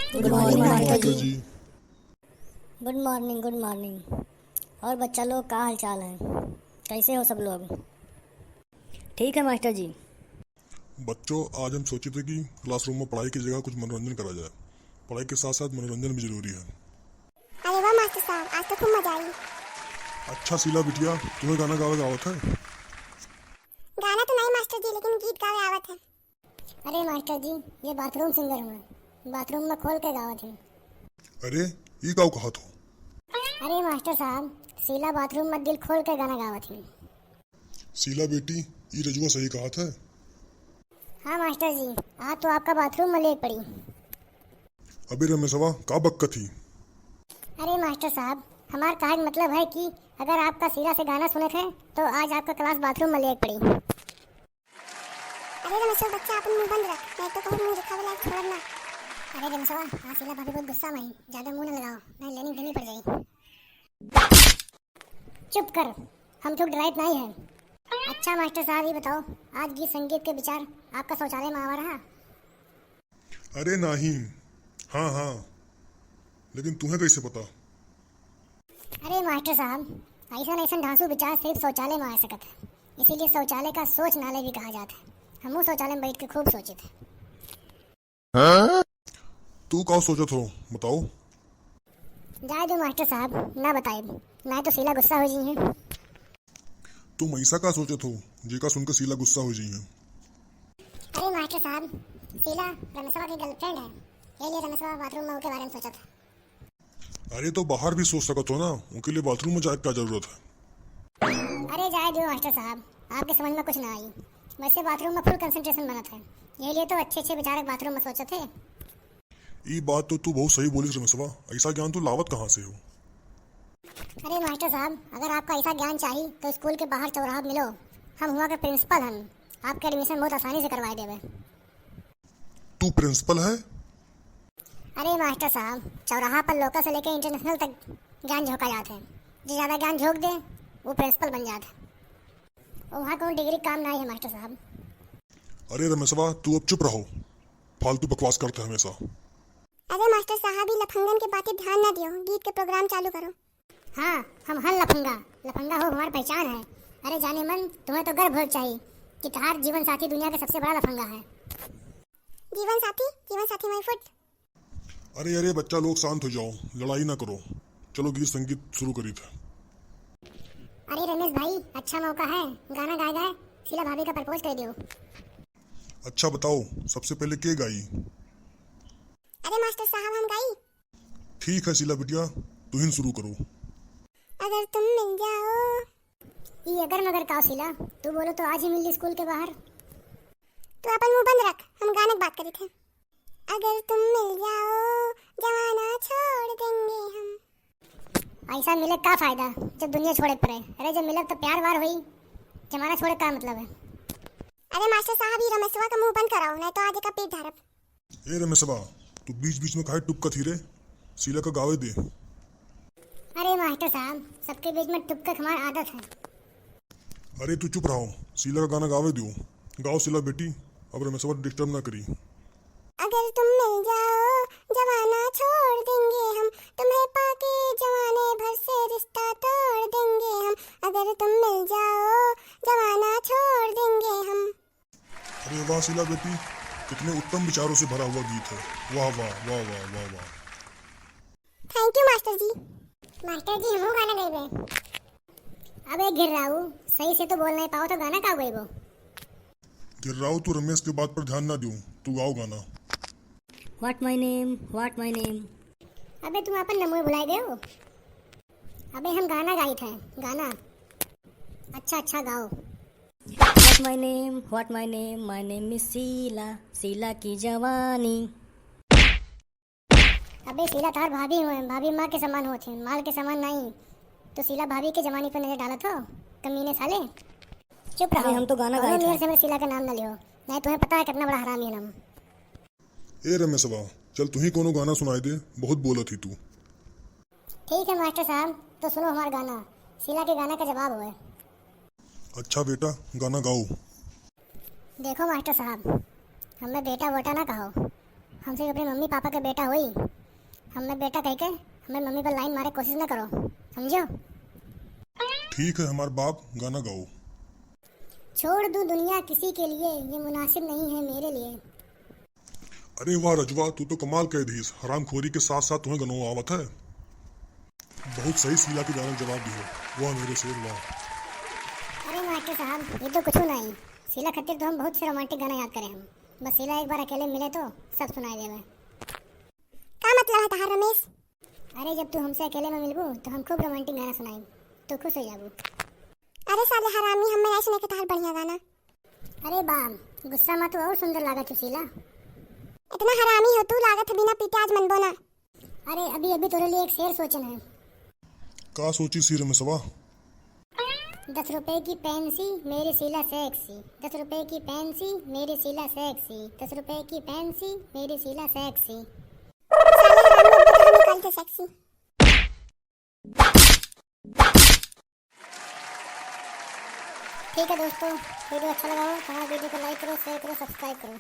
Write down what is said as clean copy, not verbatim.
Good morning master master ji. जी। Good morning good morning. और बच्चा लोग का हाल चाल है? कैसे हो सब लोग? ठीक है मास्टर जी। बच्चों, आज हम सोचे थे कि क्लासरूम में पढ़ाई की जगह कुछ मनोरंजन करा जाए। पढ़ाई के साथ साथ मनोरंजन भी जरूरी है। अरे वाह मास्टर साहब, आज तो खूब मजा आई। अच्छा शीला बिटिया, तुम्हें गाना गावे आवत है? गाना तो नहीं मास्टर जी, लेकिन गीत गावे आवत है। अरे मास्टर जी, ये बाथरूम सिंगर हूँ, बाथरूम में खोल के गावत हूँ। अरे ई काऊ कहा तो? अरे मास्टर साहब, शीला बाथरूम में दिल खोल के गाना गावत हूँ। शीला बेटी, ई रजुआ सही कहा था। हाँ मास्टर जी, आज तो आपका बाथरूम में लेट पड़ी। अबे रमेशवा, का बक्का थी? अरे मास्टर साहब, हमारा कहा मतलब है कि अगर आपका शीला से गाना सुने थे तो आज आपका क्लास बाथरूम में लेट पड़ी। अरे रमेशो बच्चा, अपन मुंह बंद रख, नहीं तो कहूँ मुंह दिखावे लायक छोड़ना। अरे रमेशवा, हाँ शीला भाभी बहुत गुस्सा में है, ज्यादा मुंह न लगाओ, नहीं लेनी देनी पड़ जाएगी। चुप कर, हम लोग ड्राइव नहीं है। अच्छा मास्टर साहब, ये बताओ, आज गीत संगीत के विचार आपका शौचालय में आवा रहा? अरे नहीं। हाँ हाँ, लेकिन तुम्हें कैसे पता? अरे मास्टर साहब, ऐसा ऐसा ढांसू विचार सिर्फ शौचालय में आ सकता है, इसीलिए शौचालय का सोच नाले भी कहा जाता है। हम शौचालय में बैठ के खूब सोचे थे। तू का सोचत हो, बताओ? जाए दो मास्टर साहब, ना बताए, नहीं तो शीला गुस्सा हो जी है। तुम ऐसा का सोचत हो जेका सुनकर शीला गुस्सा हो जाई है? अरे मास्टर साहब, शीला रमेशवा की गर्लफ्रेंड है, ये लिए रमेशवा बाथरूम में उसके बारे में सोचा था। अरे तो बाहर भी सोच सकत हो ना, उनके लिए बाथरूम में जाए क्या जरूरत है? अरे जाए दो मास्टर साहब, आपके समझ में कुछ ना आई। वैसे बाथरूम में फुल कंसंट्रेशन बना था, ये लिए तो अच्छे अच्छे विचारक बाथरूम में सोचे थे। ये बात तो तू बहुत सही बोली रमेशवा, ऐसा ज्ञान तू लावत कहाँ से हो? अरे मास्टर साहब, अगर आपको ऐसा ज्ञान चाहिए तो स्कूल के बाहर चौराहा मिलो, हम हुआ के प्रिंसिपल हम आपके एडमिशन बहुत आसानी से करवाए देवे। तू प्रिंसिपल है? अरे मास्टर साहब, चौराहा पर लोकल से लेकर इंटरनेशनल तक ज्ञान झोंका जाते हैं, जो ज़्यादा ज्ञान झोंक दे वो प्रिंसिपल बन जाता है। वहाँ कोई डिग्री काम नहीं है मास्टर साहब। अरे रमेशवा, तू अब चुप रहो, फालतू बकवास करते हैं हमेशा। अरे मास्टर साहब, ही लफंगन के बातें ध्यान ना दियो, गीत के प्रोग्राम चालू करो। हाँ, हम हर लफंगा लफंगा हो हमारी पहचान है। अरे जाने मन, तुम्हें तो गर्व हो चाहिए कि तुम्हारा जीवन साथी दुनिया का सबसे बड़ा लफंगा है। जीवन साथी माय फुट। अरे अरे बच्चा लोग शांत हो जाओ, लड़ाई ना करो, चलो गीत संगीत शुरू करी थे। अरे रमेश भाई, अच्छा मौका है, गाना गाए गाए शीला भाभी का प्रपोज कर दियो। अच्छा बताओ, सबसे पहले के गाई? अरे मास्टर साहब, हम गाई। ठीक है शीला बिटिया, तू ही शुरू करो। अगर तुम मिल जाओ। ये अगर मगर का शीला, तू बोलो तो आज ही मिल ली स्कूल के बाहर। तू अपन मुंह बंद रख, हम गाने की बात करी थे। अगर तुम मिल जाओ, जमाना छोड़ देंगे हम। ऐसा मिले का फायदा जब दुनिया छोड़े पड़े? अरे जब मिले तो प्यार वार हुई, जमाना छोड़े का मतलब है? अरे मास्टर साहब, ही रमेशवा का मुंह बंद कराओ, नहीं तो आज का पेट धरब। ए रमेशवा, तू बीच बीच में काहे टुपका थी रे? शीला का गावे दे। अरे मास्टर साहब, सबके बीच में टुपका हमारी आदत है। अरे तू चुप रहो, शीला का गाना गावे दो। गाओ शीला बेटी, अब रमेशवा डिस्टर्ब ना करी। अगर तुम मिल जाओ, जमाना छोड़ देंगे हम, तुम्हें पाके जमाने भर से रिश्ता तोड़ देंगे हम। अगर तुम मिल जाओ, जमाना छोड़ देंगे हम। अरे वाह शीला बेटी, कितने उत्तम विचारों से भरा हुआ गीत है। वाह वाह वाह वाह वाह वाह। Thank you master ji. Master ji, हम गाना गाइबे। अबे गिर रहा हूँ, सही से तो बोल नहीं पाओ तो गाना का गाइबो? गिर्राओ, तू रमेश के बात पर ध्यान ना दियो, तू गाओ गाना। What my name, what my name. अबे तुम अपन नंबर भुला गए हो। अबे हम गाना गाई थे, गाना। अच्छा अच्छा गाओ। What my name, my name is Sheila, Sheila की जवानी। अबे शीला तार भाभी हुए, भाभी माँ के समान होते हैं, माल के समान नहीं। तो शीला भाभी की जवानी पर नजर डाला था, कमीने साले। चुप रहो, हम तो गाना गाए थे। से शीला का नाम ना लियो, नहीं तुम्हें पता है कितना बड़ा हरामी है हम। ए रमेशवा, चल तू ही कोनो गाना सुनाई दे, बहुत बोला थी तू। ठीक है मास्टर साहब, तो सुनो हमारा गाना, शीला के गाना का जवाब हुआ। अच्छा बेटा, गाना गाओ। देखो मास्टर साहब, हमें बेटा वोटा ना कहो, हमसे अपने मम्मी पापा का बेटा हुई, हमें बेटा कह के हमें मम्मी पर लाइन मारे कोशिश ना करो, समझो। ठीक है हमारे बाप, गाना गाओ। छोड़ दूं दुनिया किसी के लिए, ये मुनासिब नहीं है मेरे लिए। अरे वाह रजवा, तू तो कमाल कह दीस। हरामखोरी के साथ साथ तुम्हें गनो आवत है। बहुत सही शीला की जाने जवाब दियो। वाह मेरे शेर वाह। अरे मास्टर साहब, ये तो कुछ नहीं। शीला खत्तिर तो हम बहुत से रोमांटिक गाना याद करें हम। बस शीला एक बार अकेले मिले तो सब सुनाई देवे। का मतलब है तहार रमेश? अरे जब तू हमसे अकेले में मिलबू तो हम खूब रोमांटिक गाना सुनाई, तो खुश हो जाबू। अरे साले हरामी, हम ऐसे नहीं के तहार बढ़िया गाना। अरे बाम, गुस्सा मत हो, और सुंदर लागत शीला। इतना हरामी हो तू, लागत है बिना पीते आज मनबो ना। अरे अभी अभी तेरे लिए एक शेर सोचन है। का सोची सी रमेशवा? 10 रुपए की पेंसी मेरी शीला सेक्सी, 10 रुपए की पेंसी मेरी शीला सेक्सी, 10 रुपए की पेंसी मेरी शीला सेक्सी। साले हरामी, अब तो निकल से सेक्सी। ठीक है दोस्तों, वीडियो अच्छा लगा हो तो हमारे वीडियो को लाइक करो, शेयर करो, सब्सक्राइब करो।